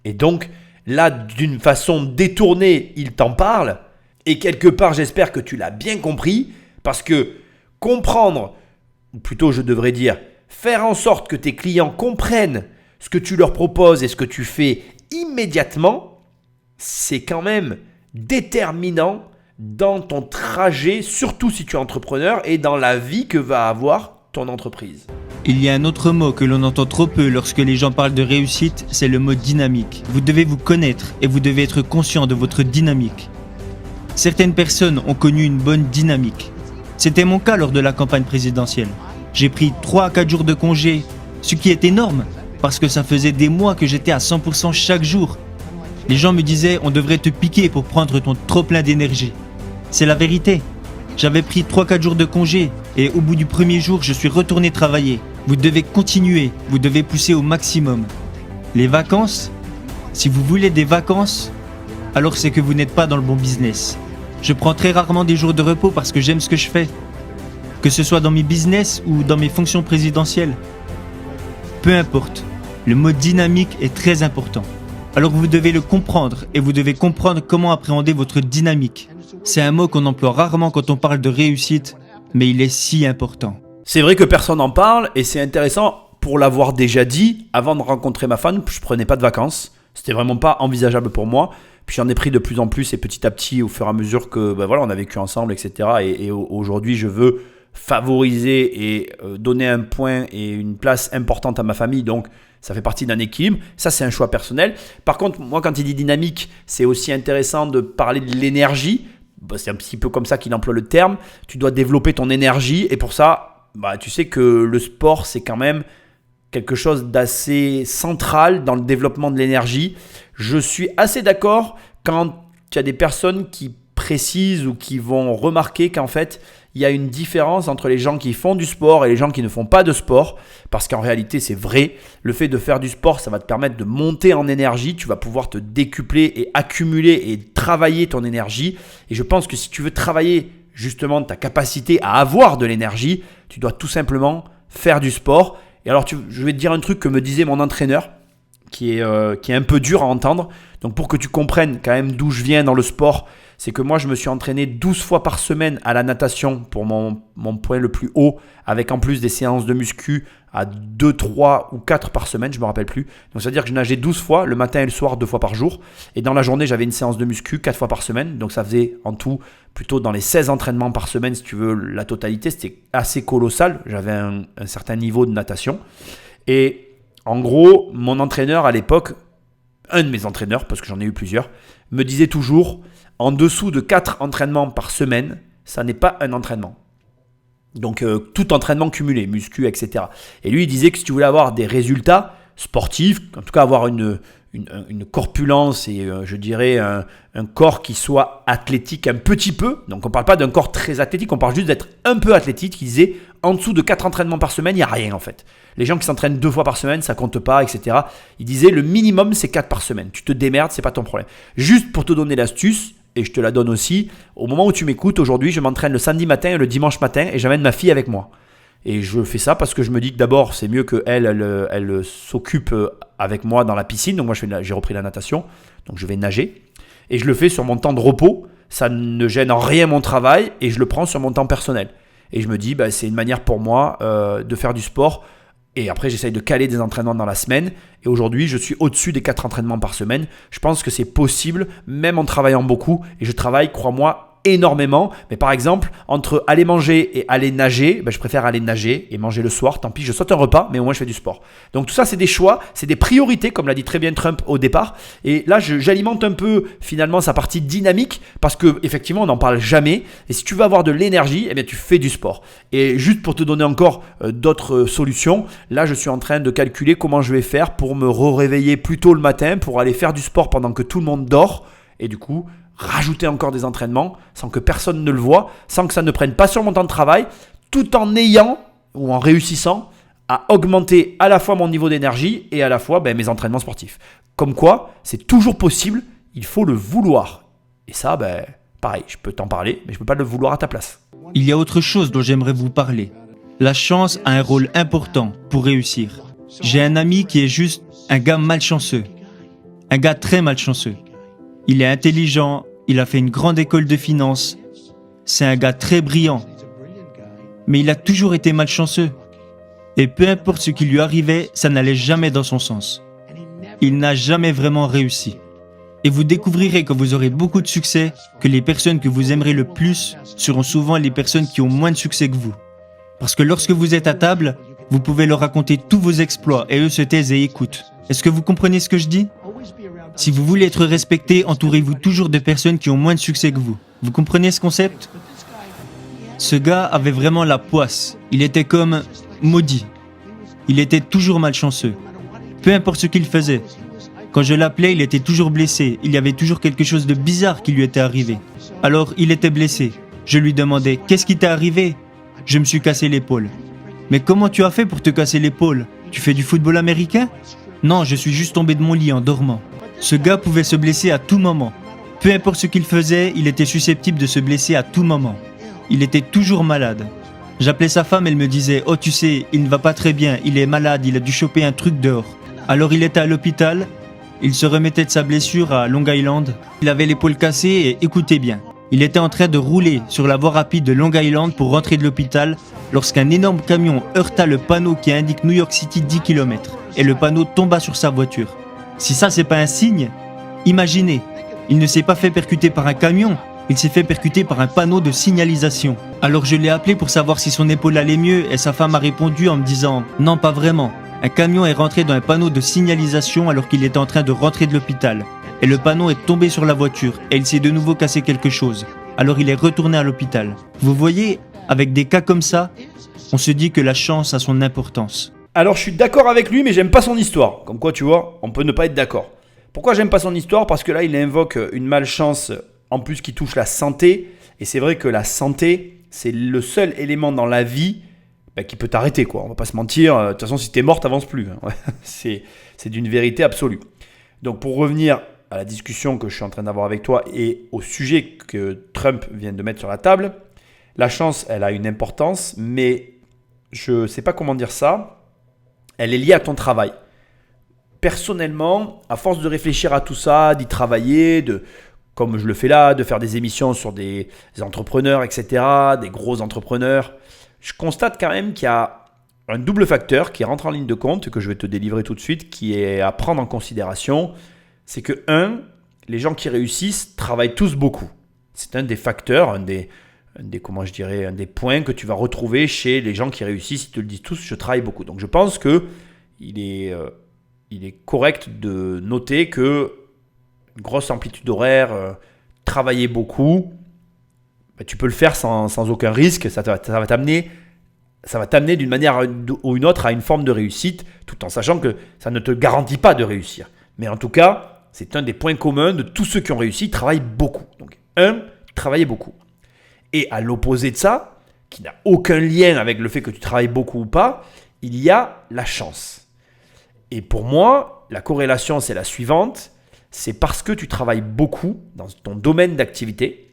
Et donc, là, d'une façon détournée, il t'en parle. Et quelque part, j'espère que tu l'as bien compris, parce que comprendre, ou plutôt je devrais dire, faire en sorte que tes clients comprennent ce que tu leur proposes et ce que tu fais immédiatement, c'est quand même déterminant dans ton trajet, surtout si tu es entrepreneur et dans la vie que va avoir ton entreprise. Il y a un autre mot que l'on entend trop peu lorsque les gens parlent de réussite, c'est le mot dynamique. Vous devez vous connaître et vous devez être conscient de votre dynamique. Certaines personnes ont connu une bonne dynamique. C'était mon cas lors de la campagne présidentielle. J'ai pris 3 à 4 jours de congé, ce qui est énorme, parce que ça faisait des mois que j'étais à 100% chaque jour. Les gens me disaient, on devrait te piquer pour prendre ton trop-plein d'énergie. C'est la vérité. J'avais pris 3-4 jours de congé et au bout du premier jour, je suis retourné travailler. Vous devez continuer, vous devez pousser au maximum. Les vacances, si vous voulez des vacances, alors c'est que vous n'êtes pas dans le bon business. Je prends très rarement des jours de repos parce que j'aime ce que je fais. Que ce soit dans mes business ou dans mes fonctions présidentielles. Peu importe, le mot dynamique est très important. Alors vous devez le comprendre et vous devez comprendre comment appréhender votre dynamique. C'est un mot qu'on emploie rarement quand on parle de réussite, mais il est si important. C'est vrai que personne n'en parle et c'est intéressant pour l'avoir déjà dit. Avant de rencontrer ma femme, je prenais pas de vacances. C'était vraiment pas envisageable pour moi. Puis j'en ai pris de plus en plus et petit à petit au fur et à mesure que on a vécu ensemble, etc. Et aujourd'hui, je veux favoriser et donner un point et une place importante à ma famille. Donc, ça fait partie d'un équilibre. Ça, c'est un choix personnel. Par contre, moi, quand il dit dynamique, c'est aussi intéressant de parler de l'énergie. C'est un petit peu comme ça qu'il emploie le terme. Tu dois développer ton énergie et pour ça, tu sais que le sport, c'est quand même quelque chose d'assez central dans le développement de l'énergie. Je suis assez d'accord quand il y a des personnes qui précisent ou qui vont remarquer qu'en fait, il y a une différence entre les gens qui font du sport et les gens qui ne font pas de sport. Parce qu'en réalité, c'est vrai, le fait de faire du sport, ça va te permettre de monter en énergie. Tu vas pouvoir te décupler et accumuler et travailler ton énergie. Et je pense que si tu veux travailler justement ta capacité à avoir de l'énergie, tu dois tout simplement faire du sport. Et alors, je vais te dire un truc que me disait mon entraîneur, qui est un peu dur à entendre. Donc pour que tu comprennes quand même d'où je viens dans le sport, c'est que moi je me suis entraîné 12 fois par semaine à la natation pour mon point le plus haut, avec en plus des séances de muscu à 2, 3 ou 4 par semaine, je ne me rappelle plus. Donc ça veut dire que je nageais 12 fois, le matin et le soir 2 fois par jour. Et dans la journée, j'avais une séance de muscu 4 fois par semaine. Donc ça faisait en tout plutôt dans les 16 entraînements par semaine, si tu veux, la totalité. C'était assez colossal. J'avais un certain niveau de natation. Et en gros, mon entraîneur à l'époque, un de mes entraîneurs, parce que j'en ai eu plusieurs, me disait toujours, en dessous de 4 entraînements par semaine, ça n'est pas un entraînement. Donc tout entraînement cumulé, muscu, etc. Et lui, il disait que si tu voulais avoir des résultats sportifs, en tout cas avoir une corpulence et je dirais un corps qui soit athlétique un petit peu, donc on ne parle pas d'un corps très athlétique, on parle juste d'être un peu athlétique, il disait en dessous de 4 entraînements par semaine, il n'y a rien en fait. Les gens qui s'entraînent 2 fois par semaine, ça compte pas, etc. Il disait le minimum c'est 4 par semaine, tu te démerdes, c'est pas ton problème. Juste pour te donner l'astuce, et je te la donne aussi, au moment où tu m'écoutes, aujourd'hui je m'entraîne le samedi matin et le dimanche matin et j'amène ma fille avec moi. Et je fais ça parce que je me dis que d'abord, c'est mieux qu'elle s'occupe avec moi dans la piscine. Donc moi, j'ai repris la natation, donc je vais nager. Et je le fais sur mon temps de repos. Ça ne gêne en rien mon travail et je le prends sur mon temps personnel. Et je me dis, c'est une manière pour moi de faire du sport. Et après, j'essaye de caler des entraînements dans la semaine. Et aujourd'hui, je suis au-dessus des 4 entraînements par semaine. Je pense que c'est possible, même en travaillant beaucoup. Et je travaille, crois-moi, énormément. Mais par exemple, entre aller manger et aller nager, je préfère aller nager et manger le soir. Tant pis, je saute un repas, mais au moins je fais du sport. Donc tout ça, c'est des choix, c'est des priorités, comme l'a dit très bien Trump au départ. Et là, j'alimente un peu finalement sa partie dynamique parce que effectivement, on n'en parle jamais. Et si tu veux avoir de l'énergie, tu fais du sport. Et juste pour te donner encore d'autres solutions, là, je suis en train de calculer comment je vais faire pour me réveiller plus tôt le matin, pour aller faire du sport pendant que tout le monde dort. Et du coup, rajouter encore des entraînements sans que personne ne le voie, sans que ça ne prenne pas sur mon temps de travail, tout en ayant ou en réussissant à augmenter à la fois mon niveau d'énergie et à la fois mes entraînements sportifs. Comme quoi, c'est toujours possible, il faut le vouloir. Et ça, pareil, je peux t'en parler, mais je ne peux pas le vouloir à ta place. Il y a autre chose dont j'aimerais vous parler. La chance a un rôle important pour réussir. J'ai un ami qui est juste un gars malchanceux. Un gars très malchanceux. Il est intelligent, il a fait une grande école de finance. C'est un gars très brillant. Mais il a toujours été malchanceux. Et peu importe ce qui lui arrivait, ça n'allait jamais dans son sens. Il n'a jamais vraiment réussi. Et vous découvrirez quand vous aurez beaucoup de succès que les personnes que vous aimerez le plus seront souvent les personnes qui ont moins de succès que vous. Parce que lorsque vous êtes à table, vous pouvez leur raconter tous vos exploits et eux se taisent et écoutent. Est-ce que vous comprenez ce que je dis ? Si vous voulez être respecté, entourez-vous toujours de personnes qui ont moins de succès que vous. Vous comprenez ce concept ? Ce gars avait vraiment la poisse. Il était comme maudit. Il était toujours malchanceux. Peu importe ce qu'il faisait. Quand je l'appelais, il était toujours blessé. Il y avait toujours quelque chose de bizarre qui lui était arrivé. Alors, il était blessé. Je lui demandais « Qu'est-ce qui t'est arrivé ?» Je me suis cassé l'épaule. « Mais comment tu as fait pour te casser l'épaule ? Tu fais du football américain ?» Non, je suis juste tombé de mon lit en dormant. Ce gars pouvait se blesser à tout moment. Peu importe ce qu'il faisait, il était susceptible de se blesser à tout moment. Il était toujours malade. J'appelais sa femme, elle me disait « Oh, tu sais, il ne va pas très bien, il est malade, il a dû choper un truc dehors. » Alors il était à l'hôpital, il se remettait de sa blessure à Long Island. Il avait l'épaule cassée et écoutez bien. Il était en train de rouler sur la voie rapide de Long Island pour rentrer de l'hôpital lorsqu'un énorme camion heurta le panneau qui indique New York City 10 km et le panneau tomba sur sa voiture. Si ça c'est pas un signe, imaginez, il ne s'est pas fait percuter par un camion, il s'est fait percuter par un panneau de signalisation. Alors je l'ai appelé pour savoir si son épaule allait mieux et sa femme a répondu en me disant « Non, pas vraiment. Un camion est rentré dans un panneau de signalisation alors qu'il était en train de rentrer de l'hôpital. Et le panneau est tombé sur la voiture et il s'est de nouveau cassé quelque chose. Alors il est retourné à l'hôpital. » Vous voyez, avec des cas comme ça, on se dit que la chance a son importance. Alors je suis d'accord avec lui, mais j'aime pas son histoire. Comme quoi, tu vois, on peut ne pas être d'accord. Pourquoi j'aime pas son histoire ? Parce que là, il invoque une malchance en plus qui touche la santé. Et c'est vrai que la santé, c'est le seul élément dans la vie qui peut t'arrêter, quoi. On va pas se mentir. De toute façon, si t'es mort, t'avances plus. Hein. C'est d'une vérité absolue. Donc pour revenir à la discussion que je suis en train d'avoir avec toi et au sujet que Trump vient de mettre sur la table, la chance, elle a une importance, mais je ne sais pas comment dire ça. Elle est liée à ton travail. Personnellement, à force de réfléchir à tout ça, d'y travailler, comme je le fais là, de faire des émissions sur des entrepreneurs, etc., des gros entrepreneurs, je constate quand même qu'il y a un double facteur qui rentre en ligne de compte, que je vais te délivrer tout de suite, qui est à prendre en considération. C'est que, les gens qui réussissent travaillent tous beaucoup. C'est un des facteurs, un des points que tu vas retrouver chez les gens qui réussissent. Ils te le disent tous, je travaille beaucoup. Donc je pense qu'il est correct de noter que une grosse amplitude horaire, travailler beaucoup, tu peux le faire sans aucun risque. Ça va t'amener d'une manière ou une autre à une forme de réussite, tout en sachant que ça ne te garantit pas de réussir. Mais en tout cas, c'est un des points communs de tous ceux qui ont réussi, ils travaillent beaucoup. Donc, travailler beaucoup. Et à l'opposé de ça, qui n'a aucun lien avec le fait que tu travailles beaucoup ou pas, il y a la chance. Et pour moi, la corrélation, c'est la suivante. C'est parce que tu travailles beaucoup dans ton domaine d'activité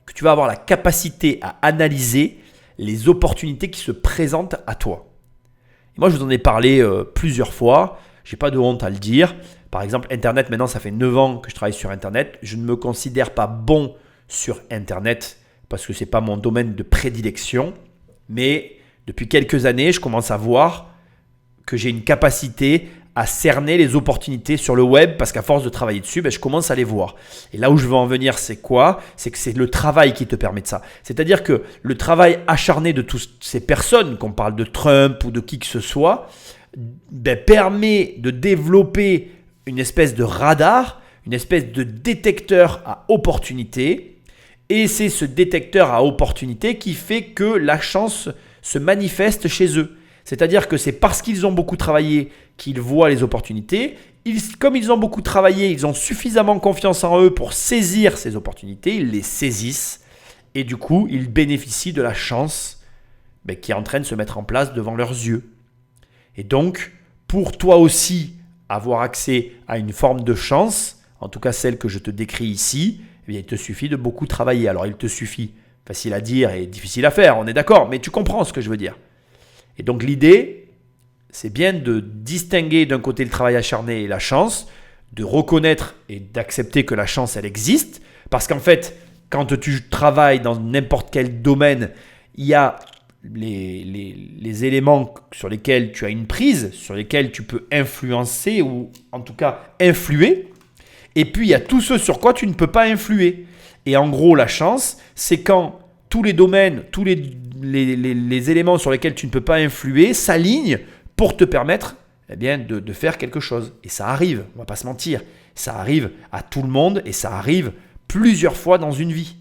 que tu vas avoir la capacité à analyser les opportunités qui se présentent à toi. Et moi, je vous en ai parlé plusieurs fois. Je n'ai pas de honte à le dire. Par exemple, Internet, maintenant, ça fait 9 ans que je travaille sur Internet. Je ne me considère pas bon sur Internet parce que ce n'est pas mon domaine de prédilection. Mais depuis quelques années, je commence à voir que j'ai une capacité à cerner les opportunités sur le web parce qu'à force de travailler dessus, je commence à les voir. Et là où je veux en venir, c'est quoi ? C'est que c'est le travail qui te permet de ça. C'est-à-dire que le travail acharné de toutes ces personnes, qu'on parle de Trump ou de qui que ce soit, permet de développer une espèce de radar, une espèce de détecteur à opportunité. Et c'est ce détecteur à opportunité qui fait que la chance se manifeste chez eux. C'est-à-dire que c'est parce qu'ils ont beaucoup travaillé qu'ils voient les opportunités. Comme ils ont beaucoup travaillé, ils ont suffisamment confiance en eux pour saisir ces opportunités. Ils les saisissent et du coup, ils bénéficient de la chance qui est en train de se mettre en place devant leurs yeux. Et donc, pour toi aussi avoir accès à une forme de chance, en tout cas celle que je te décris ici, il te suffit de beaucoup travailler. Alors, il te suffit, facile à dire et difficile à faire, on est d'accord, mais tu comprends ce que je veux dire. Et donc l'idée, c'est bien de distinguer d'un côté le travail acharné et la chance, de reconnaître et d'accepter que la chance, elle existe. Parce qu'en fait, quand tu travailles dans n'importe quel domaine, il y a les éléments sur lesquels tu as une prise, sur lesquels tu peux influencer ou en tout cas influer. Et puis, il y a tout ce sur quoi tu ne peux pas influer. Et en gros, la chance, c'est quand tous les domaines, tous les éléments sur lesquels tu ne peux pas influer s'alignent pour te permettre de faire quelque chose. Et ça arrive, on ne va pas se mentir. Ça arrive à tout le monde et ça arrive plusieurs fois dans une vie.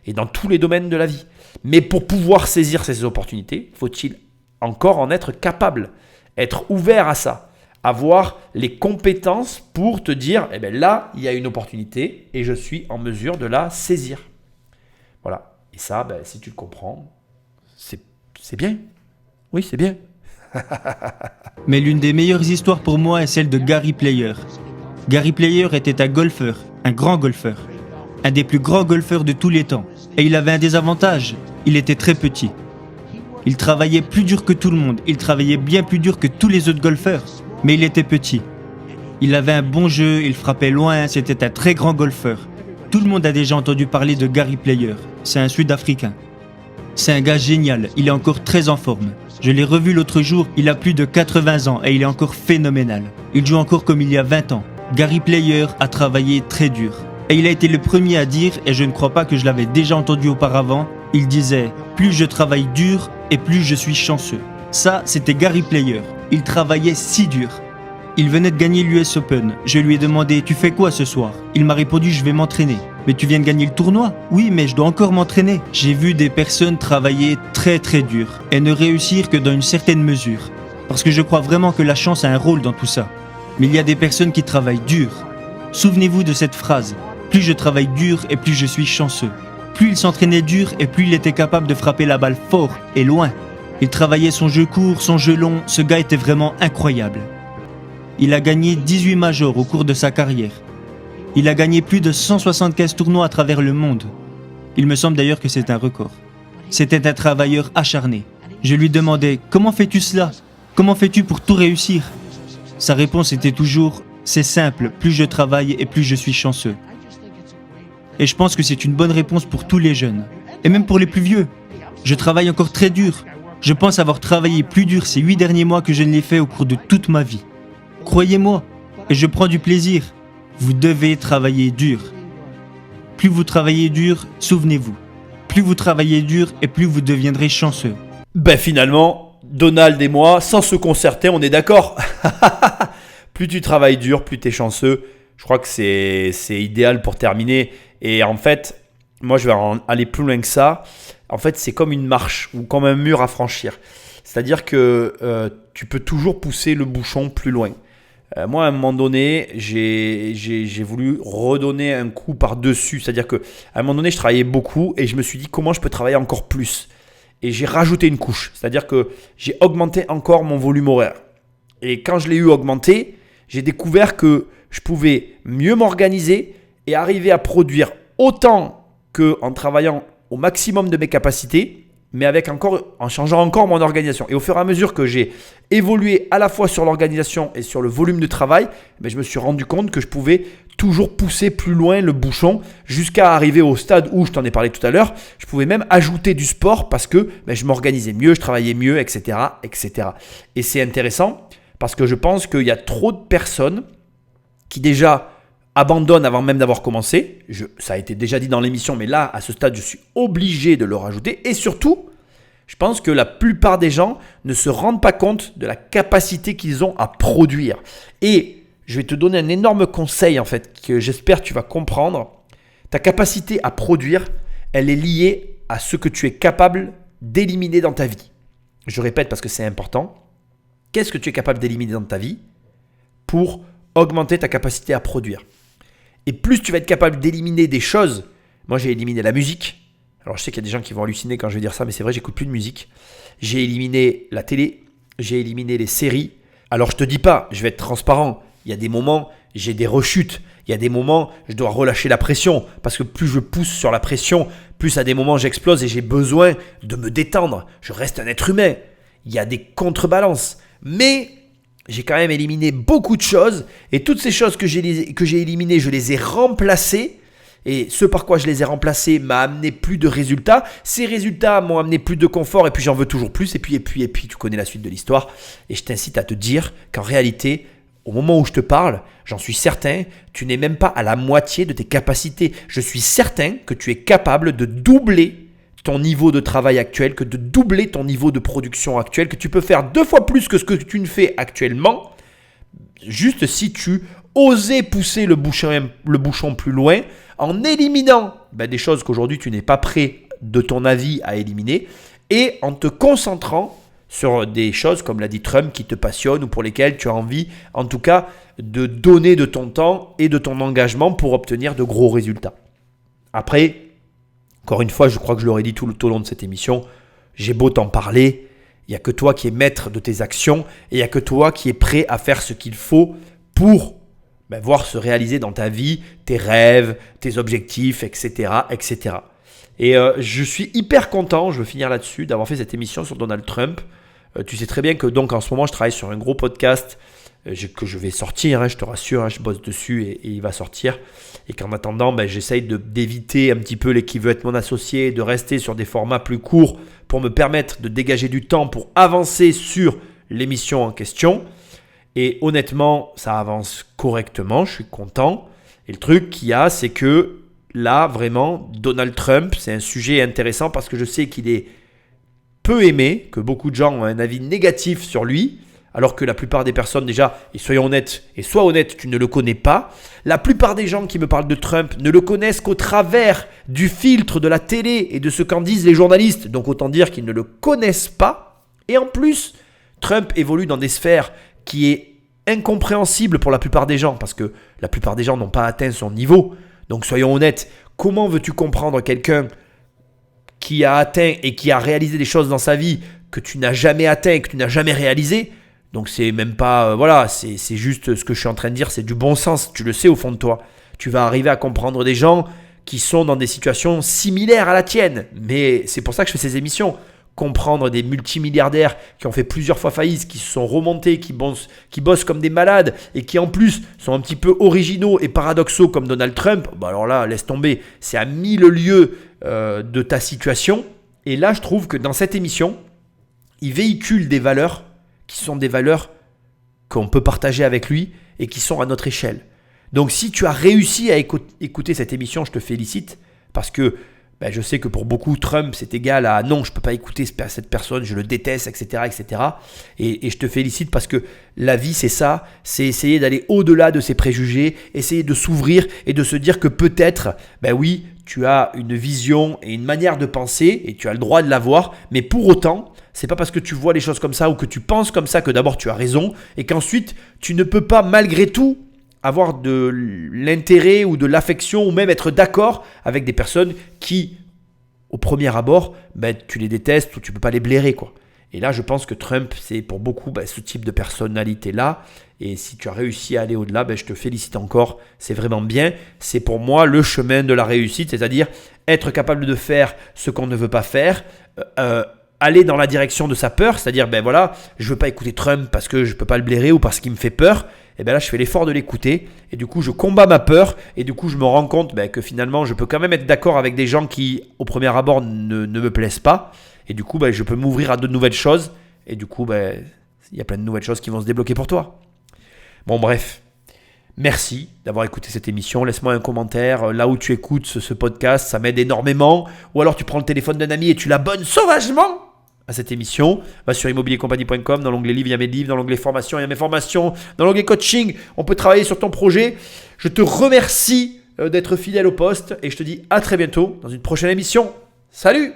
Et dans tous les domaines de la vie. Mais pour pouvoir saisir ces opportunités, faut-il encore en être capable, être ouvert à ça, avoir les compétences pour te dire, là, il y a une opportunité et je suis en mesure de la saisir. Voilà. Et ça, si tu le comprends, c'est bien. Oui, c'est bien. Mais l'une des meilleures histoires pour moi est celle de Gary Player. Gary Player était un golfeur, un grand golfeur, un des plus grands golfeurs de tous les temps. Et il avait un désavantage, il était très petit. Il travaillait plus dur que tout le monde, il travaillait bien plus dur que tous les autres golfeurs, mais il était petit. Il avait un bon jeu, il frappait loin, c'était un très grand golfeur. Tout le monde a déjà entendu parler de Gary Player, c'est un Sud-Africain. C'est un gars génial, il est encore très en forme. Je l'ai revu l'autre jour, il a plus de 80 ans et il est encore phénoménal. Il joue encore comme il y a 20 ans. Gary Player a travaillé très dur. Et il a été le premier à dire, et je ne crois pas que je l'avais déjà entendu auparavant, il disait « Plus je travaille dur et plus je suis chanceux ». Ça, c'était Gary Player. Il travaillait si dur. Il venait de gagner l'US Open. Je lui ai demandé « Tu fais quoi ce soir ?» Il m'a répondu « Je vais m'entraîner ». « Mais tu viens de gagner le tournoi ?»« Oui, mais je dois encore m'entraîner. » J'ai vu des personnes travailler très très dur et ne réussir que dans une certaine mesure. Parce que je crois vraiment que la chance a un rôle dans tout ça. Mais il y a des personnes qui travaillent dur. Souvenez-vous de cette phrase. Plus je travaille dur et plus je suis chanceux. Plus il s'entraînait dur et plus il était capable de frapper la balle fort et loin. Il travaillait son jeu court, son jeu long, ce gars était vraiment incroyable. Il a gagné 18 majors au cours de sa carrière. Il a gagné plus de 175 tournois à travers le monde. Il me semble d'ailleurs que c'est un record. C'était un travailleur acharné. Je lui demandais « Comment fais-tu cela ? Comment fais-tu pour tout réussir ?» Sa réponse était toujours « C'est simple, plus je travaille et plus je suis chanceux. » Et je pense que c'est une bonne réponse pour tous les jeunes. Et même pour les plus vieux. Je travaille encore très dur. Je pense avoir travaillé plus dur ces 8 derniers mois que je ne l'ai fait au cours de toute ma vie. Croyez-moi, et je prends du plaisir. Vous devez travailler dur. Plus vous travaillez dur, souvenez-vous. Plus vous travaillez dur et plus vous deviendrez chanceux. Finalement, Donald et moi, sans se concerter, on est d'accord. Plus tu travailles dur, plus tu es chanceux. Je crois que c'est idéal pour terminer. Et en fait, moi je vais aller plus loin que ça. En fait, c'est comme une marche ou comme un mur à franchir. C'est-à-dire que tu peux toujours pousser le bouchon plus loin. Moi, à un moment donné, j'ai voulu redonner un coup par-dessus. C'est-à-dire qu'à un moment donné, je travaillais beaucoup et je me suis dit comment je peux travailler encore plus. Et j'ai rajouté une couche. C'est-à-dire que j'ai augmenté encore mon volume horaire. Et quand je l'ai eu augmenté, j'ai découvert que je pouvais mieux m'organiser et arriver à produire autant qu'en travaillant au maximum de mes capacités, mais en changeant encore mon organisation. Et au fur et à mesure que j'ai évolué à la fois sur l'organisation et sur le volume de travail, je me suis rendu compte que je pouvais toujours pousser plus loin le bouchon jusqu'à arriver au stade où, je t'en ai parlé tout à l'heure, je pouvais même ajouter du sport parce que je m'organisais mieux, je travaillais mieux, etc., etc. Et c'est intéressant parce que je pense qu'il y a trop de personnes qui déjà abandonnent avant même d'avoir commencé. Ça a été déjà dit dans l'émission, mais là, à ce stade, je suis obligé de le rajouter. Et surtout, je pense que la plupart des gens ne se rendent pas compte de la capacité qu'ils ont à produire. Et je vais te donner un énorme conseil, en fait, que j'espère que tu vas comprendre. Ta capacité à produire, elle est liée à ce que tu es capable d'éliminer dans ta vie. Je répète parce que c'est important. Qu'est-ce que tu es capable d'éliminer dans ta vie pour augmenter ta capacité à produire? Et plus tu vas être capable d'éliminer des choses, moi j'ai éliminé la musique. Alors je sais qu'il y a des gens qui vont halluciner quand je vais dire ça, mais c'est vrai, j'écoute plus de musique. J'ai éliminé la télé, j'ai éliminé les séries. Alors je te dis pas, je vais être transparent, il y a des moments, j'ai des rechutes. Il y a des moments, je dois relâcher la pression parce que plus je pousse sur la pression, plus à des moments j'explose et j'ai besoin de me détendre. Je reste un être humain. Il y a des contrebalances. Mais j'ai quand même éliminé beaucoup de choses et toutes ces choses que j'ai éliminées, je les ai remplacées. Et ce par quoi je les ai remplacées m'a amené plus de résultats. Ces résultats m'ont amené plus de confort et puis j'en veux toujours plus. Et puis, tu connais la suite de l'histoire. Et je t'incite à te dire qu'en réalité, au moment où je te parle, j'en suis certain, tu n'es même pas à la moitié de tes capacités. Je suis certain que tu es capable de doubler ton niveau de travail actuel, que de doubler ton niveau de production actuel, que tu peux faire 2 fois plus que ce que tu ne fais actuellement, juste si tu osais pousser le bouchon plus loin en éliminant des choses qu'aujourd'hui tu n'es pas prêt de ton avis à éliminer et en te concentrant sur des choses, comme l'a dit Trump, qui te passionnent ou pour lesquelles tu as envie, en tout cas, de donner de ton temps et de ton engagement pour obtenir de gros résultats. Après, encore une fois, je crois que je l'aurais dit tout au long de cette émission, j'ai beau t'en parler, il n'y a que toi qui es maître de tes actions et il n'y a que toi qui es prêt à faire ce qu'il faut pour voir se réaliser dans ta vie tes rêves, tes objectifs, etc. etc. Et je suis hyper content, je veux finir là-dessus, d'avoir fait cette émission sur Donald Trump. Tu sais très bien que donc en ce moment, je travaille sur un gros podcast que je vais sortir, je te rassure, je bosse dessus et il va sortir. Et qu'en attendant, j'essaye d'éviter un petit peu les qui veut être mon associé, de rester sur des formats plus courts pour me permettre de dégager du temps pour avancer sur l'émission en question. Et honnêtement, ça avance correctement, je suis content. Et le truc qu'il y a, c'est que là, vraiment, Donald Trump, c'est un sujet intéressant parce que je sais qu'il est peu aimé, que beaucoup de gens ont un avis négatif sur lui, alors que la plupart des personnes déjà, et soyons honnêtes, et sois honnête, tu ne le connais pas. La plupart des gens qui me parlent de Trump ne le connaissent qu'au travers du filtre de la télé et de ce qu'en disent les journalistes. Donc autant dire qu'ils ne le connaissent pas. Et en plus, Trump évolue dans des sphères qui est incompréhensible pour la plupart des gens, parce que la plupart des gens n'ont pas atteint son niveau. Donc soyons honnêtes, comment veux-tu comprendre quelqu'un qui a atteint et qui a réalisé des choses dans sa vie que tu n'as jamais atteint et que tu n'as jamais réalisé? Donc c'est même pas, c'est juste ce que je suis en train de dire, c'est du bon sens, tu le sais au fond de toi. Tu vas arriver à comprendre des gens qui sont dans des situations similaires à la tienne. Mais c'est pour ça que je fais ces émissions. Comprendre des multimilliardaires qui ont fait plusieurs fois faillite, qui se sont remontés, qui bossent comme des malades et qui en plus sont un petit peu originaux et paradoxaux comme Donald Trump, alors là, laisse tomber, c'est à 1000 lieues de ta situation. Et là, je trouve que dans cette émission, il véhicule des valeurs qui sont des valeurs qu'on peut partager avec lui et qui sont à notre échelle. Donc si tu as réussi à écouter cette émission, je te félicite parce que je sais que pour beaucoup, Trump, c'est égal à non, je ne peux pas écouter cette personne, je le déteste, etc. etc. Et je te félicite parce que la vie, c'est ça, c'est essayer d'aller au-delà de ses préjugés, essayer de s'ouvrir et de se dire que peut-être, oui, tu as une vision et une manière de penser et tu as le droit de l'avoir, mais pour autant, c'est pas parce que tu vois les choses comme ça ou que tu penses comme ça que d'abord tu as raison et qu'ensuite, tu ne peux pas malgré tout avoir de l'intérêt ou de l'affection ou même être d'accord avec des personnes qui, au premier abord, tu les détestes ou tu ne peux pas les blairer, quoi. Et là, je pense que Trump, c'est pour beaucoup ce type de personnalité-là. Et si tu as réussi à aller au-delà, je te félicite encore. C'est vraiment bien. C'est pour moi le chemin de la réussite, c'est-à-dire être capable de faire ce qu'on ne veut pas faire, aller dans la direction de sa peur, c'est-à-dire je ne veux pas écouter Trump parce que je ne peux pas le blairer ou parce qu'il me fait peur. Et là, je fais l'effort de l'écouter et du coup, je combats ma peur et du coup, je me rends compte que finalement, je peux quand même être d'accord avec des gens qui, au premier abord, ne me plaisent pas. Et du coup, je peux m'ouvrir à de nouvelles choses et du coup, il y a plein de nouvelles choses qui vont se débloquer pour toi. Bon, bref. Merci d'avoir écouté cette émission. Laisse-moi un commentaire là où tu écoutes ce podcast. Ça m'aide énormément. Ou alors, tu prends le téléphone d'un ami et tu l'abonnes sauvagement à cette émission. Va sur immobiliercompagnie.com, dans l'onglet livres, il y a mes livres, dans l'onglet formation, il y a mes formations, dans l'onglet coaching, on peut travailler sur ton projet. Je te remercie d'être fidèle au poste et je te dis à très bientôt dans une prochaine émission. Salut!